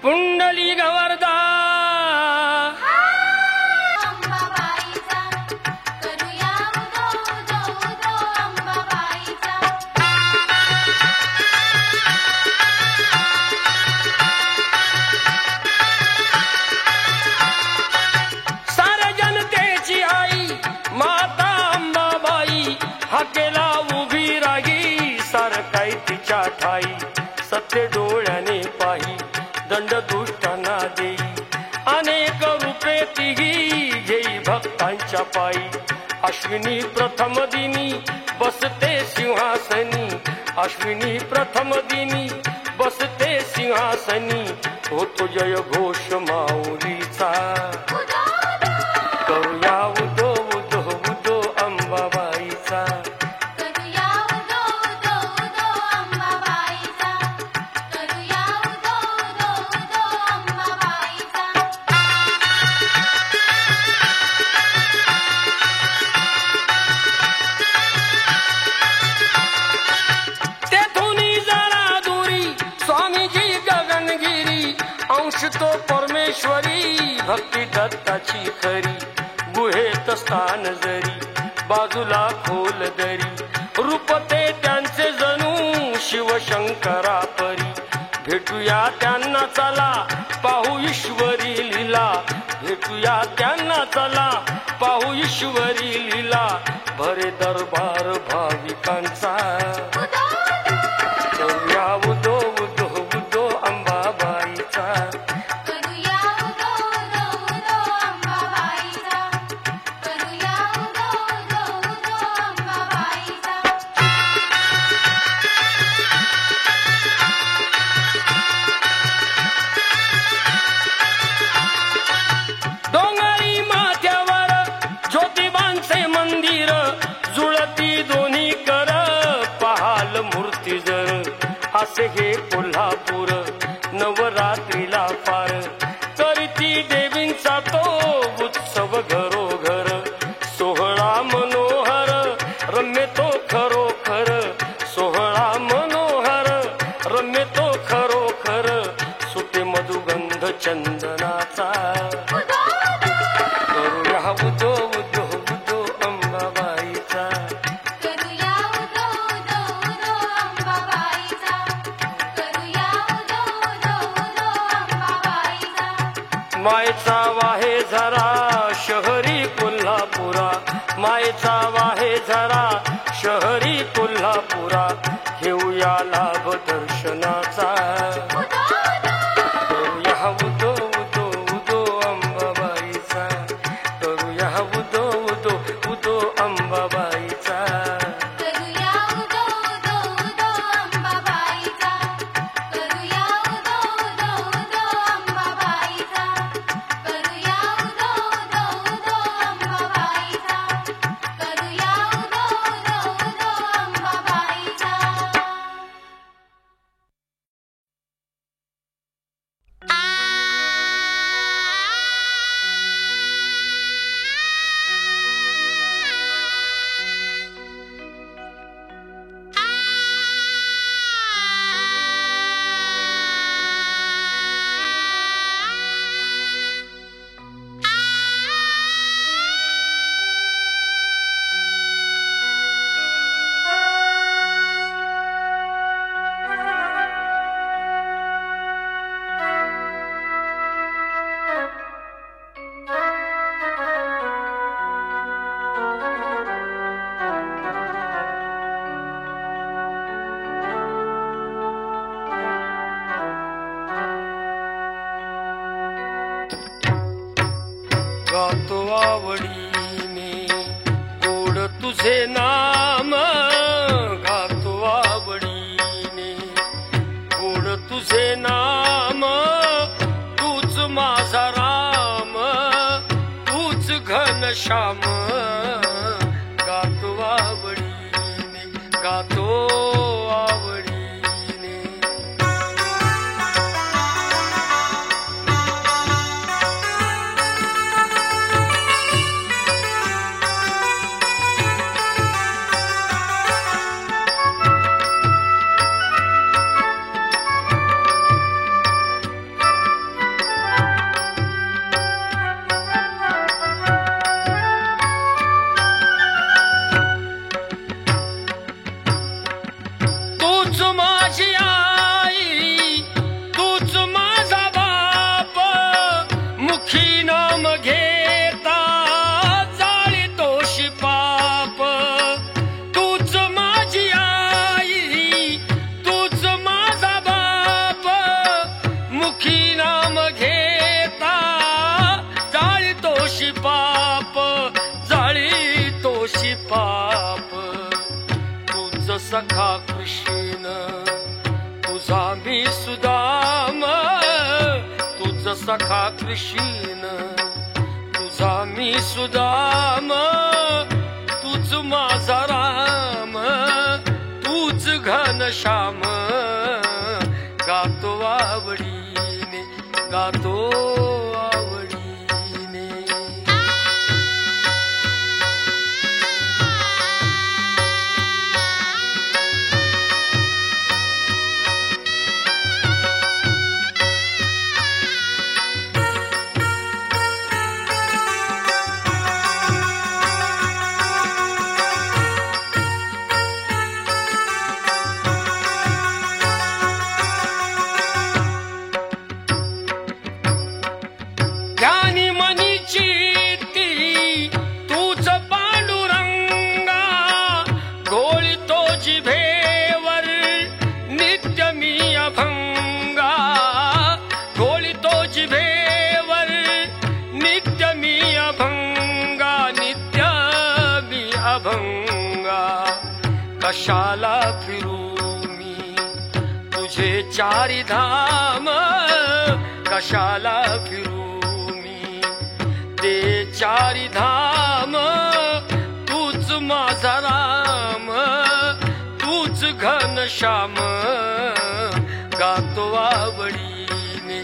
पुंडली गवर्दा अंबाबाईचा करूया उदो उदो उदो अंबाबाईचा. साऱ्या जनतेची आई माता अंबाबाई हाकेला उभी राही सारकाई तिच्या ठाई. सत्य डोळ्याने पाही दंड दुष्टांना देई अनेक रूपे तिघी घेई भक्तांच्या पायी. अश्विनी प्रथम दिनी बसते सिंहासनी अश्विनी प्रथम दिनी बसते सिंहासनी. होतो जय घोष माऊलीचा करूया उदो उदो उदो अंबाबाईचा. करूया उदो उदो उदो अंबाबाईचा. करूया उदो उदो उदो अंबाबाईचा. तेथुनी जरा दुरी स्वामीजी गगनगिरी अंश तो परमेश्वरी भक्ती दत्ताची खरी. गुहेत स्थान जरी बाजूला खोल दरी रूप ते त्यांचे जणू शिवशंकरा परी. भेटूया त्यांना चला पाहू ईश्वरी लीला भेटूया त्यांना चला पाहू ईश्वरी लीला. भरे दरबार भाविकांचा करूया उदो उदो उदो अंबाबाईचा. करूया उदो उदो उदो अंबाबाईचा. करूया उदो उदो उदो अंबाबाईचा. डोंगरी माथ्यावर ज्योतिबांचे मंदिर जुळती दोन्ही कर पहाल मूर्ती जर. असे हे कोल्हापूर नवरात्रीला पार करती देवींचा तो उत्सव घरोघर. सोहळा मनोहर रम्य तो खरोखर सोहळा मनोहर रम्य तो खरोखर. सुटे मधुगंध चंदनाचा करूया उदो उदो उदो अंबाबाईचा. करूया उदो उदो उदो अंबाबाईचा. करूया उदो उदो उदो अंबाबाईचा. मायेचा वाहे झरा शहरी कोल्हापुरा मायेचा वाहे झरा शहरी कोल्हापुरा. घेऊया लाभ दर्शनाचा करूया उदो उदो उदो अंबाबाईचा. करूया उदो उदो उदो अंबाबाईचा. करूया उदो उदो उदो अंबाबाईचा. करूया उदो उदो उदो अंबाबाईचा. करूया उदो उदो उदो अंबाबाईचा. करूया उदो उदो उदो अंबाबाईचा. गातो आवडीने गोड तुझे नाम गातो आवडीने गोड तुझे नाम. तूच माझा राम तूच घनश्याम. गातो आवडीने गातो आवडीने. सखा कृष्ण तुझा मी सुदाम तुझ सखा कृष्ण तुझा मी सुदाम तुझ माझा राम तूच घनश्याम गातो आवडीने गातो आवडीने ज्ञानी मनीची ती तूच पांडुरंगा घोळितो जिभेवर नित्य मी अभंगा घोळितो जिभेवर नित्य मी अभंगा नित्य मी अभंगा कशाला फिरू मी तुझे चारी धाम कशाला फिरू ते चारी धाम तूच माझा राम तूच घनश्याम गातो आवडीने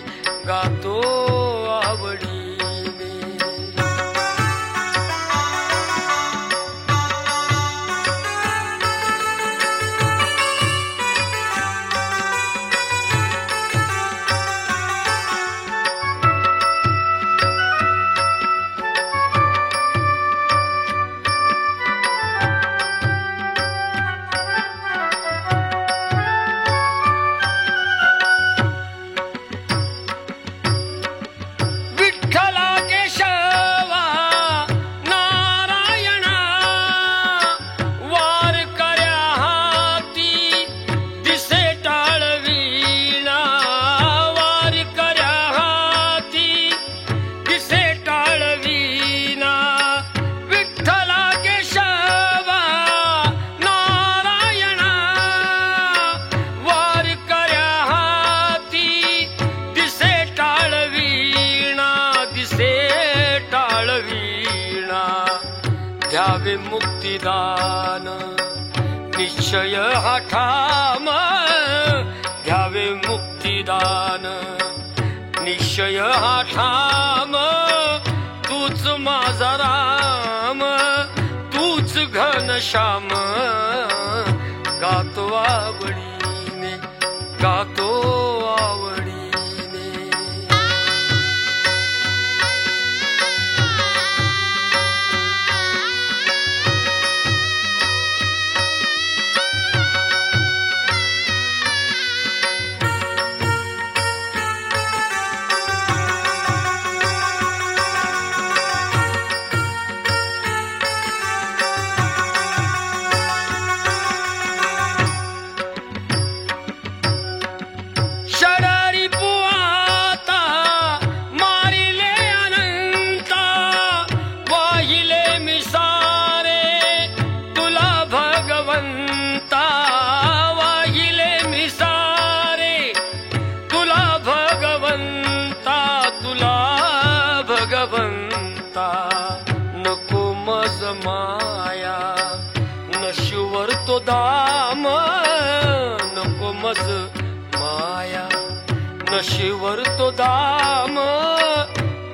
गातो आवडीने द्यावे मुक्तिदान निश्चय हा ठाम द्यावे मुक्तिदान निश्चय हा ठाम तूच माझा राम तूच घनश्याम गातो आवडीने गातो आवडीने नको मज माया नशिवर तो दाम नको मज माया नशिवर तो दाम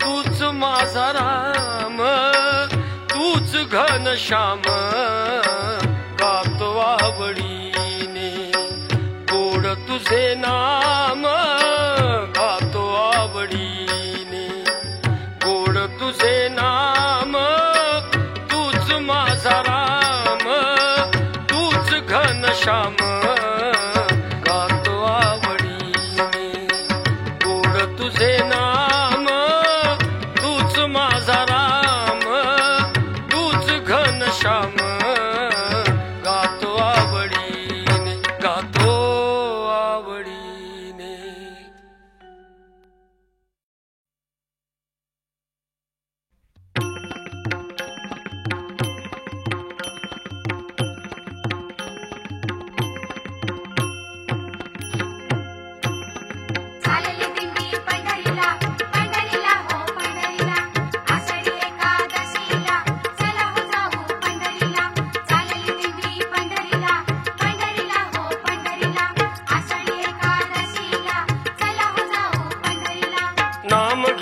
तूच माझा राम तूच घनश्याम गातो आवडीने गोड तुझे नाम गातो आवडीने गोड तुझे नाम तूच माझा राम तूच घनश्याम गातो आवडीने गोड तुझे नाम तूच माझा राम तूच घनश्याम गातो आवडीने गातो आवडीने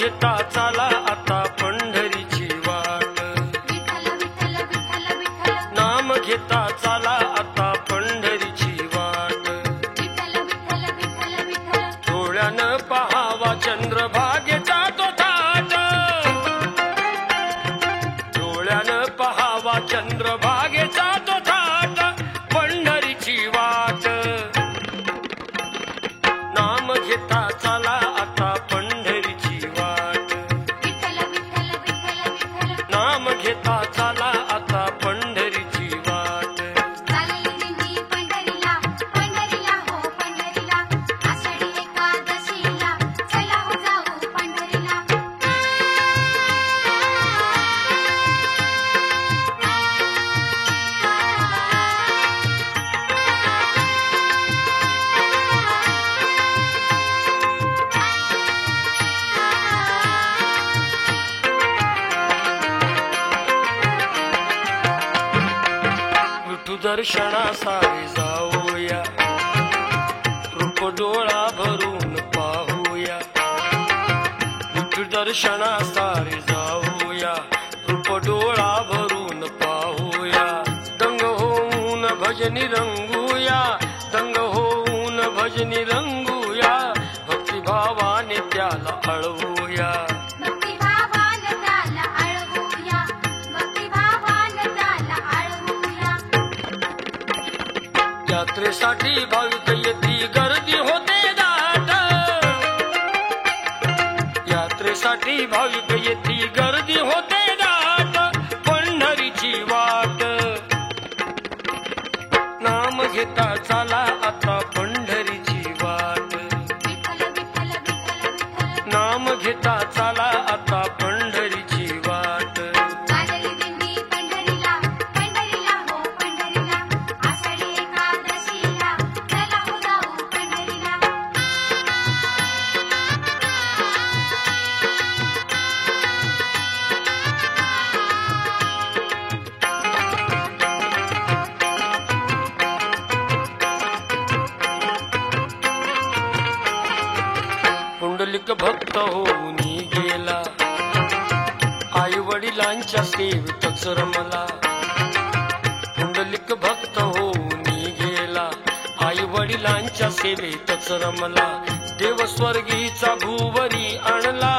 घेता चाला आता पंढरीची वाट विठ्ठल विठ्ठल विठ्ठल विठ्ठल नाम घेता चाला आता पंढरीची वाट विठ्ठल विठ्ठल विठ्ठल विठ्ठल डोळ्यानं पहावा चंद्रभागेचा तो थाट डोळ्यानं पहावा चंद्रभागेचा तो थाट पंढरीची वाट नाम घेता चाला आता पंढरीची वाट विठ्ठल विठ्ठल विठ्ठल विठ्ठल नाम घेता चाला आता पंढरीची वाट चालली दिंडी पंढरीला पंढरीला हो पंढरीला आषाढी एकादशीला चला हो जाऊ पंढरीला विठू दर्शनासाठी जाऊया रूप डोळा भरून पाहूया विठू दर्शनासाठी जाऊया रूप डोळा भरून पाहूया दंग होऊन भजनी रंगूया दंग होऊन भजनी रंगूया भक्तिभावाने त्याला अळवूया भक्तिभावान त्याला अळवूया भक्तिभावान त्याला अळवूया यात्रेसाठी भाविक येती गर्दी होते दाट यात्रेसाठी भाविक येती गर्दी होते दाट पंढरीची वाट नाम घेता चाला आता पंढरीची वाट विठ्ठल विठ्ठल विठ्ठल विठ्ठल नाम घेता चाला आता पंढरीची वाट चालली दिंडी पंढरीला पंढरीला हो पंढरीला आषाढी एकादशीला चला हो जाऊ पंढरीला पुंडलिक भक्त होऊन गेला आई वडिलांच्या सेवेतच रमला पुंडलिक भक्त होऊन गेला आई वडिलांच्या सेवेतच रमला देव स्वर्गीचा भूवरी आणला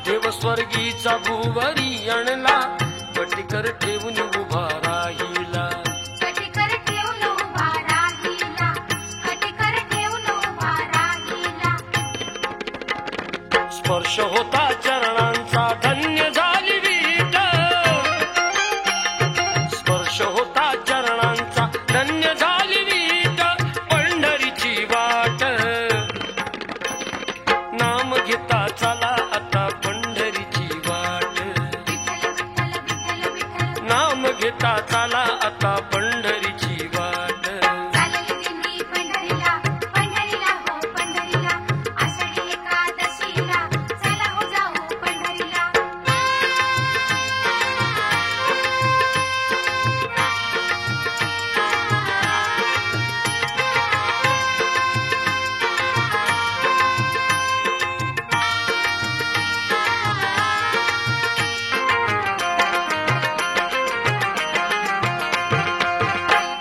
देव स्वर्गीचा भूवरी आणला पटीकर ठेवून उभा राहिला कटीकर ठेवून उभा राहिला कटीकर ठेवून उभा राहिला स्पर्श होता चरणांचा धन्य झाली वीट स्पर्श होता चरणांचा धन्य झाली वीट पंढरीची वाट नाम घेता चला आता पंढरीची वाट विठ्ठल विठ्ठल विठ्ठल विठ्ठल नाम घेता चला आता पंढरीची वाट चालली दिंडी पंढरीला पंढरीला हो पंढरीला आषाढी एकादशीला चला हो जाऊ पंढरीला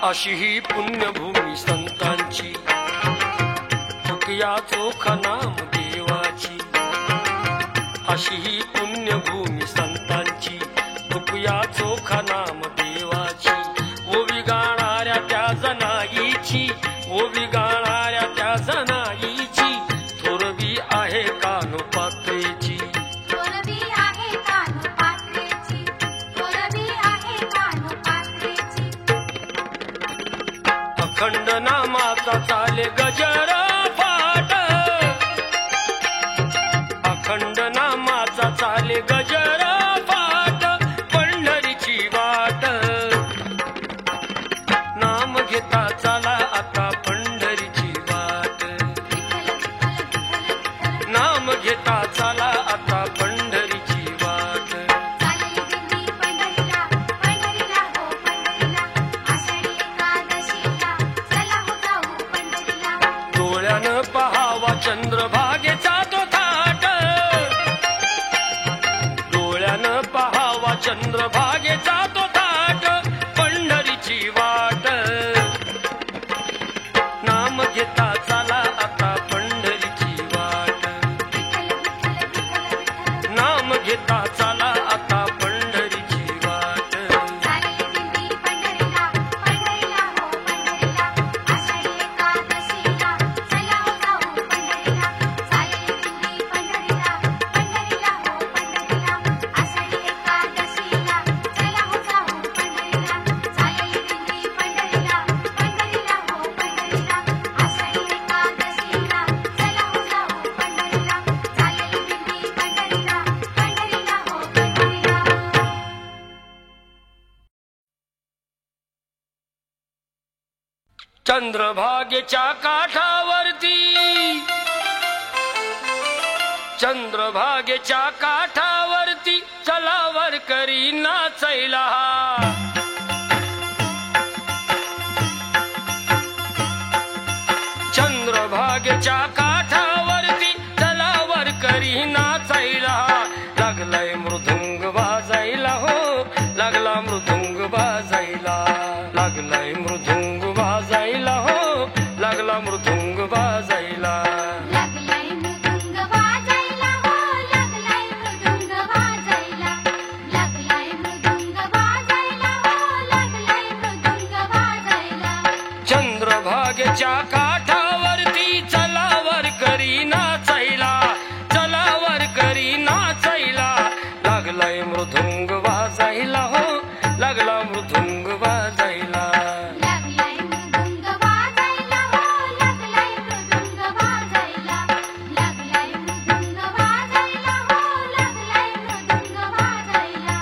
अशी ही पुण्यभूमी संतांची तुकया चोखा नाम देवाची अशी ही पुण्यभूमी संतांची तुकया चोखा नाम देवाची ओवी गाणाऱ्या त्या जनाईची ओवी गाणाऱ्या त्या जनाईची थोरवी आहे कानोपात्रेची थोरवी आहे कानोपात्रेची थोरवी आहे कानोपात्रेची अखंड नामाचा चाले गजर पाठ अखंड नामाचा चाले गजर पाठ पंढरीची वाट नाम घेता चाला आता पंढरीची वाट विठ्ठल विठ्ठल विठ्ठल विठ्ठल नाम घेता चाला आता पंढरीची वाट चालली दिंडी पंढरीला पंढरीला हो पंढरीला आषाढी एकादशीला चला हो जाऊ पंढरीला डोळ्यानं पहावा चंद्रभागेचा तो थाट चंद्रभागेच्या काठावरती चंद्रभागेच्या काठावरती चला वारकरी नाचायला चंद्रभागेच्या काठावरती चला वारकरी नाचायला लागलाय मृदुंग वाजायला हो लागला मृदुंग वाजायला लागलाय मृदुंग वाजायला हो लागला मृदुंग वाजायला लागलाय मृदुंग वाजायला हो लागलाय मृदुंग वाजायला लागलाय मृदुंग वाजायला हो लागलाय मृदुंग वाजायला चंद्रभागेच्या काठावरती चला वारकरी नाचायला चला वारकरी नाचायला लागलाय मृदुंग वाजायला हो लागला मृदुंग वाजायला लागलाय मृदुंग वाजायला हो लागलाय मृदुंग वाजायला लागलाय मृदुंग वाजायला हो लागलाय मृदुंग वाजायला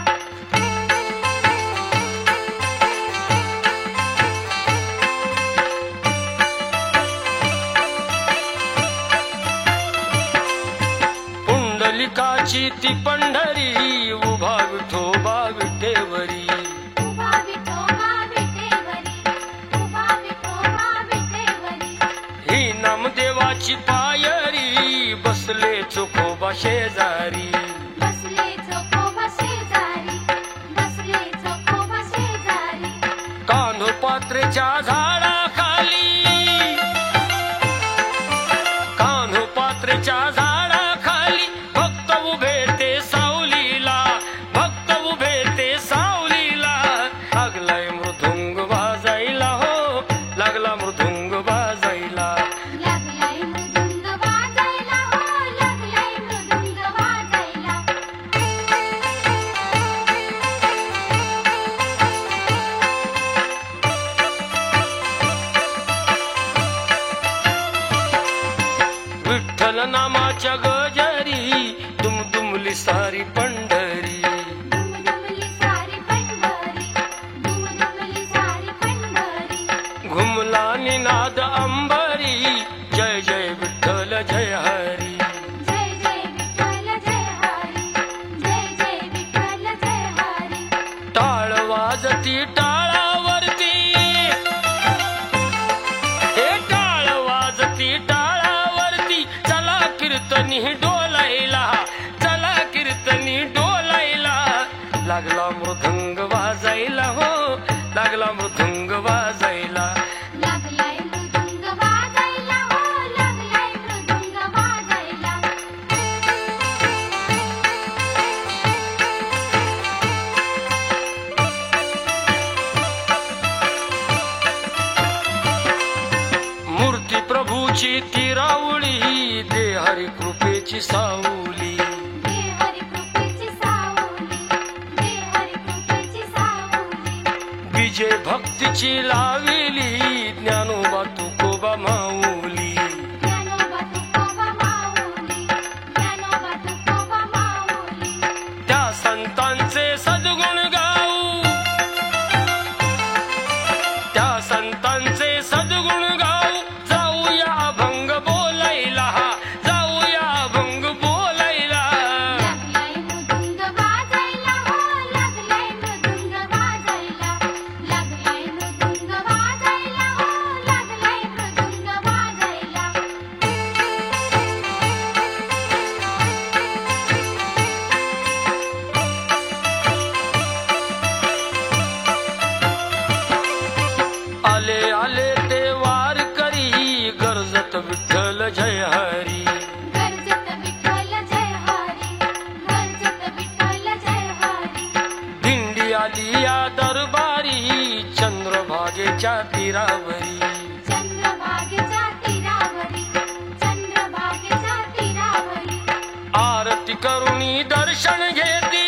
पुंडलिकाची ती पंढरी उभा विठोबा विटेवरी उभा विठोबा विटेवरी उभा विठोबा विटेवरी ही नामदेवाची पायरी बसले चोखोबा शेजारी बसले चोखोबा शेजारी बसले चोखोबा शेजारी कान्होपात्रेच्या झाडाखाली कान्होपात्रेच्या झाडाखाली भक्त उभे ते सावलीला भक्त उभे ते सावलीला लागलाय मृदुंग वाजायला हो लागला मृदुंग वाजायला लागलाय मृदुंग वाजायला हो लागलाय मृदुंग वाजायला विठ्ठल नामाच्या गजरी दुमदुमली सारी पंढरी दुमदुमली सारी पंढरी दुमदुमली सारी पंढरी घुमला निनाद अंबरी जय जय विठ्ठल जय हरी जय जय विठ्ठल जय हरी जय जय विठ्ठल जय हरी टाळ वाजती टाळावरती हे टाळ वाजती टाळावरती चला कीर्तनी डोलायला चला कीर्तनी डोलायला लागला मृदुंग वाजायला हो लागला मृदुंग वाजायला लागलाय मृदुंग वाजायला हो लागलाय मृदुंग वाजायला मूर्ती प्रभूची तिरावळी दे हरी कृपेची सावली दे हरी कृपेची सावली दे हरी कृपेची सावली विजय भक्तीची लाविली ज्ञानोबा तुकोबा माऊली ज्ञानोबा तुकोबा माऊली ज्ञानोबा तुकोबा माऊली त्या संतांचे सद्गुण गाऊ त्या संतांचे सद्गुण गाऊ जाऊया अभंग बोलायला जाऊया अभंग बोलायला लागलाय मृदुंग वाजायला हो लागलाय मृदुंग वाजायला लागलाय मृदुंग वाजायला हो लागलाय मृदुंग वाजायला आले आले ते वारकरी गरजत विठ्ठल जय हरी गरजत विठ्ठल जय हरी गरजत विठ्ठल जय हरी दिंडी आली या दरबारी चंद्रभागेच्या तीरावरी चंद्रभागेच्या तीरावरी चंद्रभागेच्या तीरावरी आरती करुणी दर्शन घेती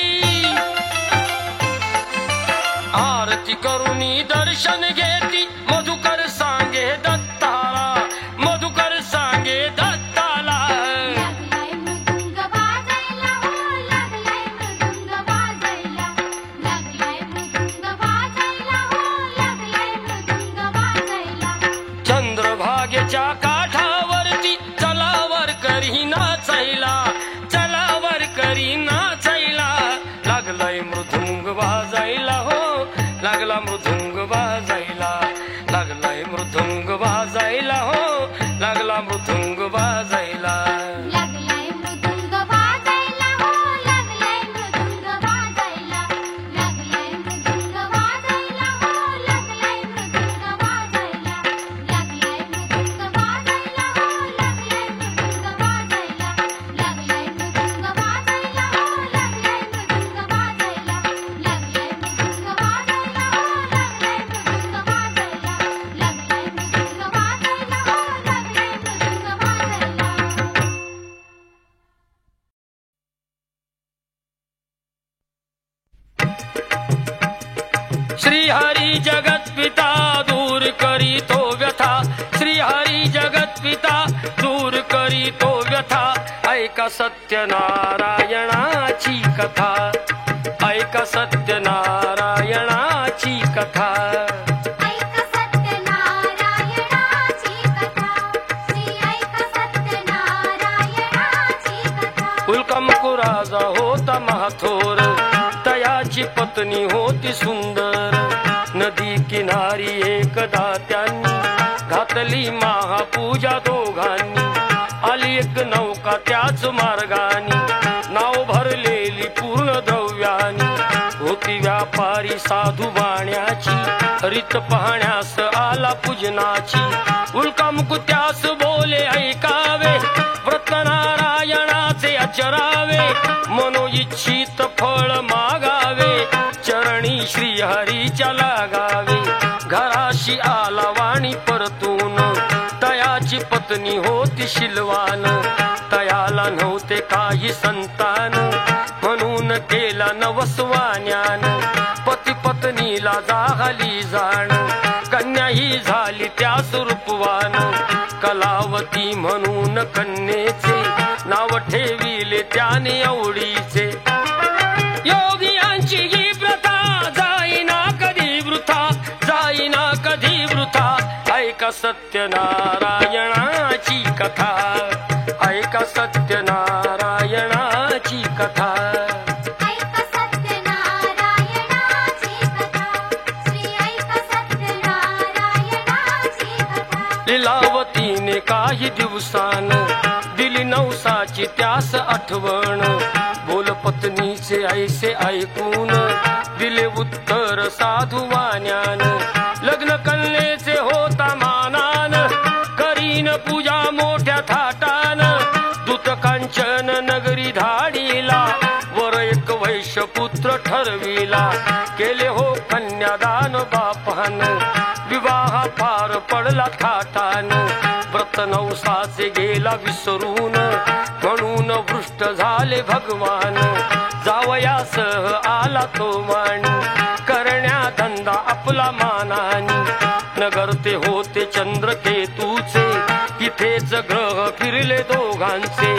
आरती करुणी दर्शन घेती मधुकर सांगे दत्ताला मधुकर सांगे दत्ताला लागलाय मृदुंग वाजायला हो लागलाय मृदुंग वाजायला लागलाय मृदुंग वाजायला हो लागलाय मृदुंग वाजायला श्रीहरी जगत्पिता दूर करीतो व्यथा, श्रीहरी जगत्पिता दूर करीतो व्यथा. ऐका सत्यनारायणाची कथा, ऐका सत्यनारायणाची कथा. ऐका सत्यनारायणाची कथा, श्री ऐका सत्यनारायणाची कथा. उल्कामकू राजा होता महाथोर, तयाची पत्नी होती सुंदर. नदी किनारी एकदा त्यांनी घातली महापूजा दोघांनी. आली एक नौका त्याच मार्गानी, नाव भरलेली पूर्ण द्रव्यानी. होती व्यापारी साधू वाण्याची, रीत पाहण्यास आला पूजनाची. उल्कामुख त्यास बोले ऐकावे, व्रत नारायणाचे आचरावे. मनोइच्छित फळ मागावे, चरणी श्रीहरीच्या लागावे. घराशी आला वाणी परतून, तयाची पत्नी होती शिलवान. तयाला नव्हते काही संतान, म्हणून केला नवसवान्यान. पती पत्नीला जाहली जाण, कन्या ही झाली त्यास रूपवान. कलावती म्हणून कन्येचे नाव ठेविले त्याने आवडीचे. योगियांची ही प्रथा जाईना कधी वृथा, जाईना कधी वृथा. ऐका सत्यनारायणाची कथा, ऐका सत्यनारायणाची कथा. ऐका सत्यनारायणाची कथा, श्री ऐका सत्यनारायणाची कथा. लीलावतीने काही दिवसान दिली नवसाची त्यास आठवण. बोल पत्नीचे ऐसे ऐकून दिले उत्तर साधू वाण्यान. लग्न कन्येचे होता मानान, करीन पूजा मोठ्या थाटान. दूत कांचन नगरी धाडीला, वर एक वैश्य पुत्र ठरविला. केले हो कन्यादान बापान, विवाह पार पडला थाटान. व्रत नवसाचे गेला विसरून, म्हणून भ्रष्ट झाले भगवान. जावयासह आला तो वाणी, करण्या धंदा आपला मानानी. नगर ते होते चंद्रकेतूचे, इथेच ग्रह फिरले दोघांचे.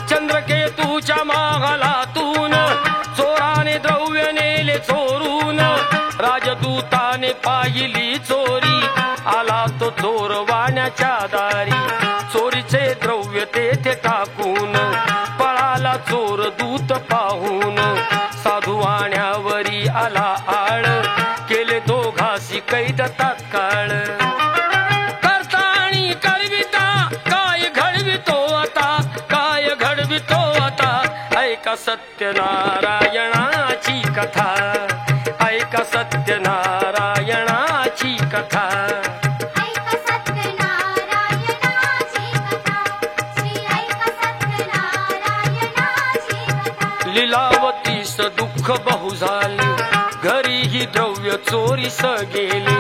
चंद्रकेतूच्या मागलातून चोराने द्रव्य नेले चोरून. राजदूताने पाहिली चोरी, आला तो चोर वाण्याच्या दारी. चोरीचे द्रव्य तेथे टाकून पळाला चोर दूत पाहून. साधू वाण्यावरी आला आळ, केले दोघासी कैद तात्काळ. करता आणि करविता काय घडवितो आता, काय घडवितो आता. ऐका सत्यनारायणाची कथा, ऐका सत्यनारायणाची कथा. ऐका सत्यनारायणाची कथा, श्री ऐका सत्यनारायणाची कथा. लीलावतीस दुःख बहु झाले, घरी ही द्रव्य चोरीस गेले.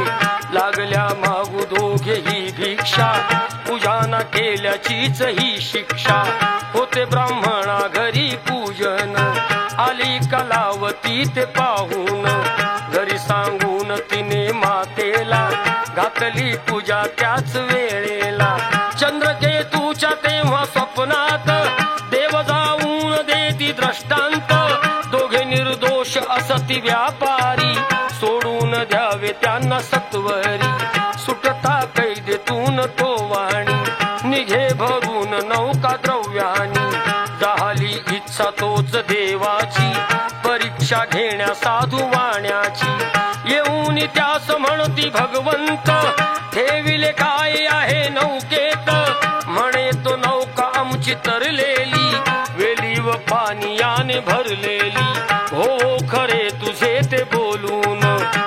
लागल्या मागू दोघेही भिक्षा, पूजाना केल्याचीच ही शिक्षा. होते ब्राह्मणा घरी पूजन, आली कलावती ते पाहून. घरी सांगून तिने मातेला, घातली पूजा त्याच वेळेला. चंद्रकेतूच्या तेव्हा स्वप्नात, देव जाऊन देती दृष्टांत. दोघे निर्दोष असती व्यापारी, सोडून द्यावे त्यांना सत्वरी. सुटता कैदेतून तो वाणी, निघे भरून नौका द्रव्यानी. झाली इच्छा तोच देवाची, परीक्षा घेण्या साधू वाण्याची. येऊन त्यास म्हणती भगवंत, ठेविले काय आहे नौकेत. म्हणे तो नौका आमची तरलेली, वेली व पानियाने भरलेली. हो खरे तुझे ते बोलून,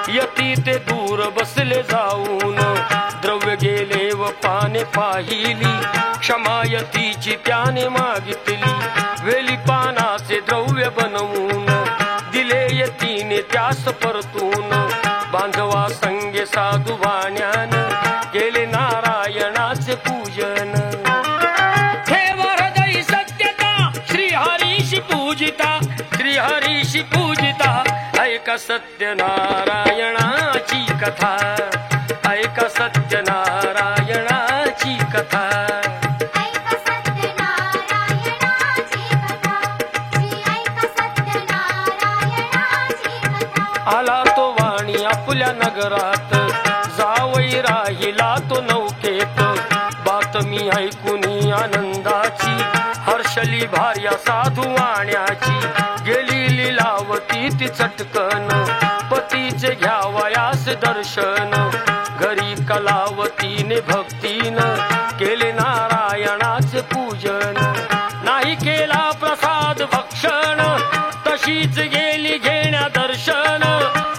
यती ते दूर बसले जाऊन. द्रव्य गेले व पाने पाहिली, क्षमायतीची त्याने मागितली. वेली पानाचे द्रव्य बनवून, दिले यतीने त्यास परतून. बांधवा संगे साधू वाण्यान, केले नारायणाचे पूजन. ठेव हृदयी सत्यता, श्रीहरीशी पूजिता, श्रीहरीशी पूजिता. ऐका सत्यनारायणाची कथा ऐका सत्यनारायणाची कथा ऐका सत्यनारायणाची कथा श्री ऐका सत्यनारायणाची कथा आला तो वाणी आपल्या नगरात जावई राहिला तो नौकेत बातमी ऐकुनी आनंदाची हर्षली भार्या साधू वाण्याची गेली लीलावती ती चटकन पतीचे घ्यावयास दर्शन घरी कलावतीने भक्तीनं केले नारायणाचे पूजन नाही केला प्रसाद भक्षण तशीच गेली घेण्या दर्शन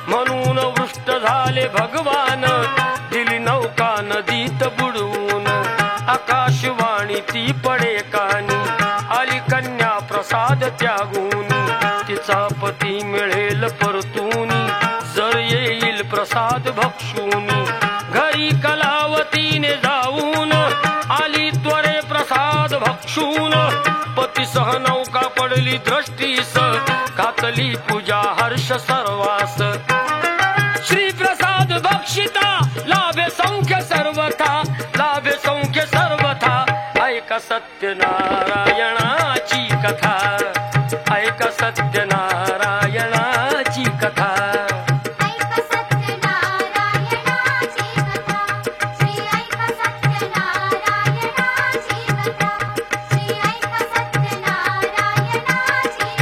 म्हणून वृष्ट झाले भगवान दिली नौका नदीत बुडवून आकाशवाणी ती पडे कानी आली कन्या प्रसाद त्यागून तिचा पती मिळेल परतूनी जर येईल प्रसाद भक्षूनी घरी कलावतीने जाऊन आली त्वरे प्रसाद भक्षून पतीसह नौका पडली दृष्टीस घातली पूजा हर्ष सर्वास श्री प्रसाद भक्षिता लाभे सौख्य सर्वथा लाभे सौख्य सर्वथा ऐका सत्यनारायणाची कथा ऐका सत्यनारायणाची कथा ऐका सत्यनारायणाची कथा श्री ऐका सत्यनारायणाची कथा श्री ऐका सत्यनारायणाची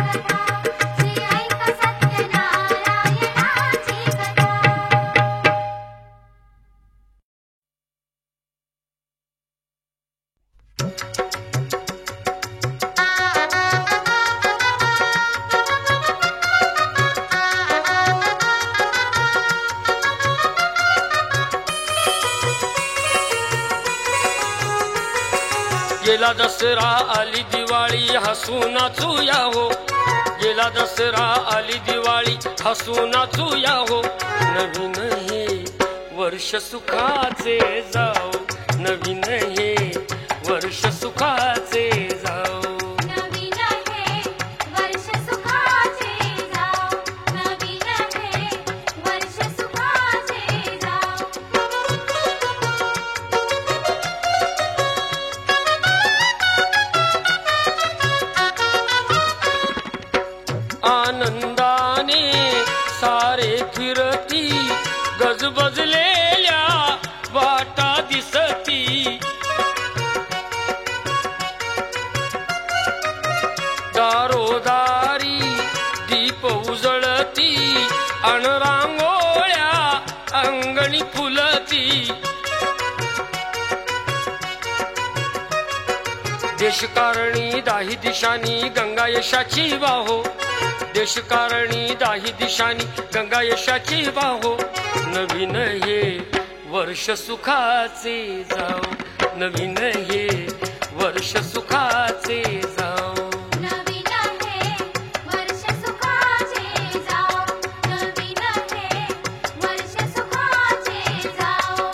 कथा श्री ऐका सत्यनारायणाची कथा गेला दसरा आली दिवाळी हसून नाचूया हो गेला दसरा आली दिवाळी हसून नाचूया हो नवीन हे वर्ष सुखाचे जाओ नवीन हे वर्ष सुखाचे जाओ नवीन हे वर्ष सुखाचे जाओ नवीन हे वर्ष सुखाचे जाओ आनंदाने सारे फिरती गजबजलेल्या वाटा दिसती दारोदारी दीप उजळती अन रांगोळ्या अंगणी फुलती देशकारणी दाही दिशानी गंगा यशाची वाहो देशकारणी दाही दिशानी गंगा यशाची वाहो नवीन हे वर्ष सुखाचे जाओ नवीन हे वर्ष सुखाचे जाओ नवीन हे वर्ष सुखाचे जाओ नवीन हे वर्ष सुखाचे जाओ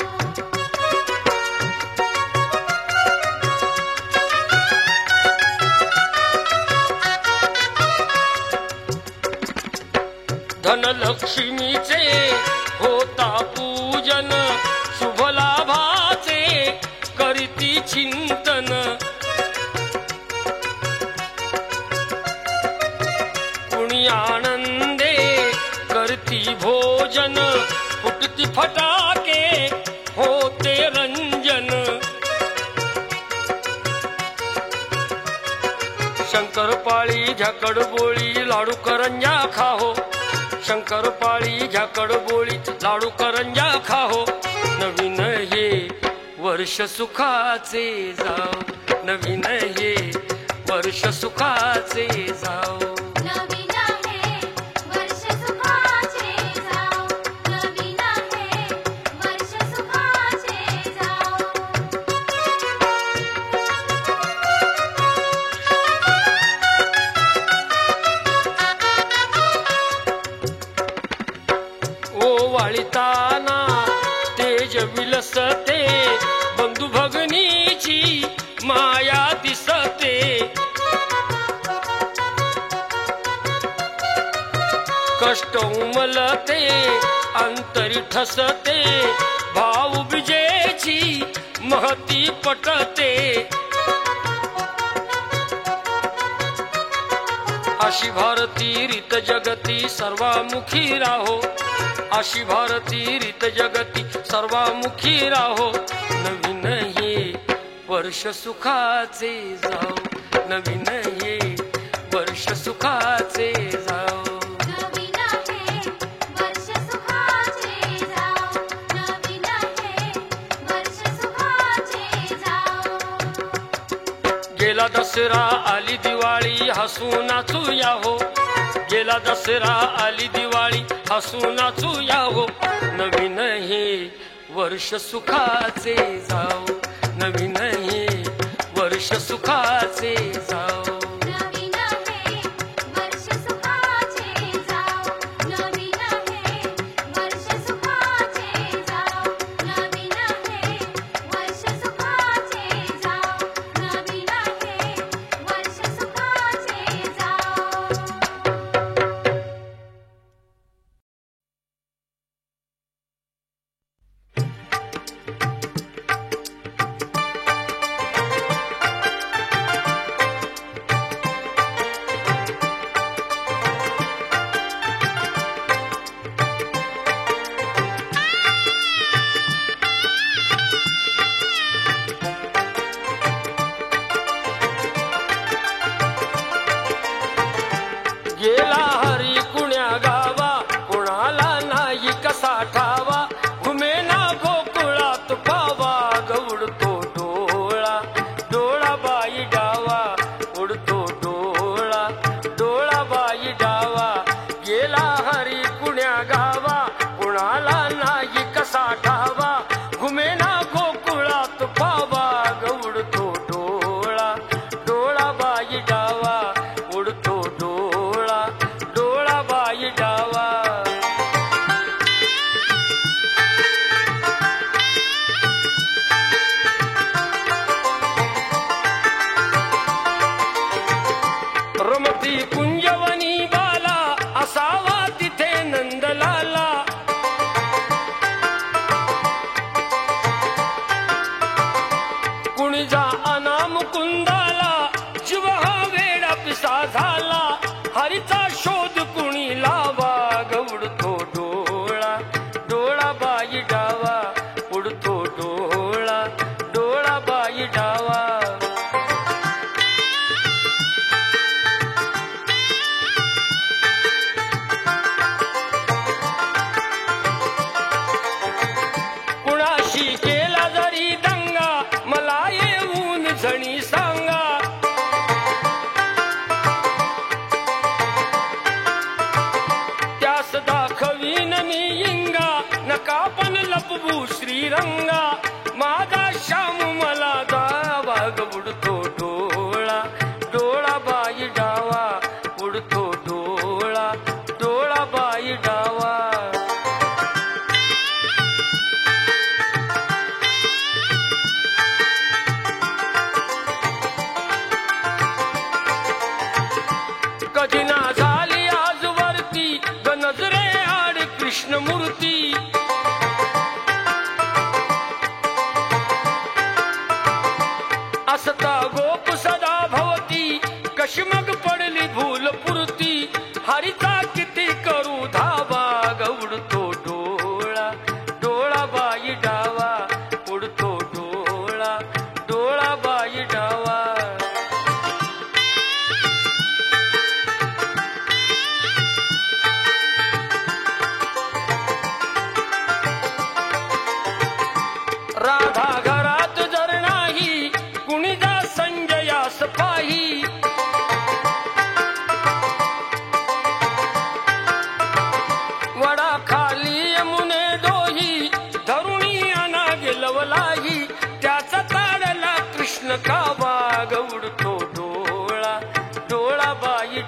धनलक्ष्मीचे होता पूजन शुभ लाभाचे करीती चिंतन कुणी आनंदे करती भोजन फुटती फटाके होते रंजन शंकरपाळी झाकडबोळी लाडू करंजा खाहो शंकरपाळी झाकडबोळी लाडू करंजा खाहो नवीन हे वर्ष सुखाचे जाओ नवीन हे वर्ष सुखाचे जाओ नवीन हे वर्ष सुखाचे जाओ नवीन हे वर्ष सुखाचे जाओ ओवाळिताना तेज विलसते बंधू भगनीची माया दिसते कष्ट उमलते अंतरी ठसते भाऊ विजेची महती पटते अशी भारती रीत जगती सर्वामुखी राहो अशी भारती रीत जगती सर्वामुखी राहो नवीन हे वर्ष सुखाचे जाओ नवीन हे वर्ष सुखाचे जाओ नवीन हे वर्ष सुखाचे जाओ नवीन हे वर्ष सुखाचे जाओ गेला दसरा आली दिवाळी हसू नाचू या हो गेला दसरा आली दिवाळी हसू नाचू या हो नवीन हे वर्ष सुखाचे जाओ नवीन हे वर्ष सुखाचे जाओ नवीन हे वर्ष सुखाचे जाओ नवीन हे वर्ष सुखाचे जाओ नवीन हे वर्ष सुखाचे जाओ नवीन हे वर्ष सुखाचे जाओ गेला हरी कुण्या गावा कुणाला नाही कसा ठावा घुमेना गोकुळात पावा गवडतो डोळा डोळा बाई डावा उडतो डोळा डोळा बाई डावा गेला हरी कुण्या गावा कुणाला नाही कसा ठावा घुमेना गोकुळात पावा गवडतो डोळा डोळा बाई डावा उडतो डोळा डोळा बाई डावा रमती कुंजवनी बाला असावा तिथे नंदलाला कुणी जा अनाम कुंदाला जीव हा वेडा पिसा झाला हरीचा शोध कुणी लावा गवडतो डोळा डोळा बाई डावा उडतो डोळा डोळा बाई डावा कुणाशी केला जरी दंगा मला येऊन झणी सांगा त्यास दाखवीन मी इंगा नका पण लपवू श्रीरंगा माझा श्याम मला दावा उडतो डोळा डोळा बाई डावा उडतो डोळा डोळा बाई डावा कधी ना झाली आजवरती ग नजरे आड कृष्णमूर्ती असता गोप सदा भवती कशी मग पडली भूल पुरती हरीचा किती करू धावा गवडतो डोळा डोळा बाई डावा उडतो डोळा डोळा बाई डावा राधा घरात जर नाही कुणी जा संजयास पाही वडा खाली यमुने दोही धरुणी आणा गेलवलाही त्याचा ताडला कृष्ण कावा गवडतो डोळा डोळा बाई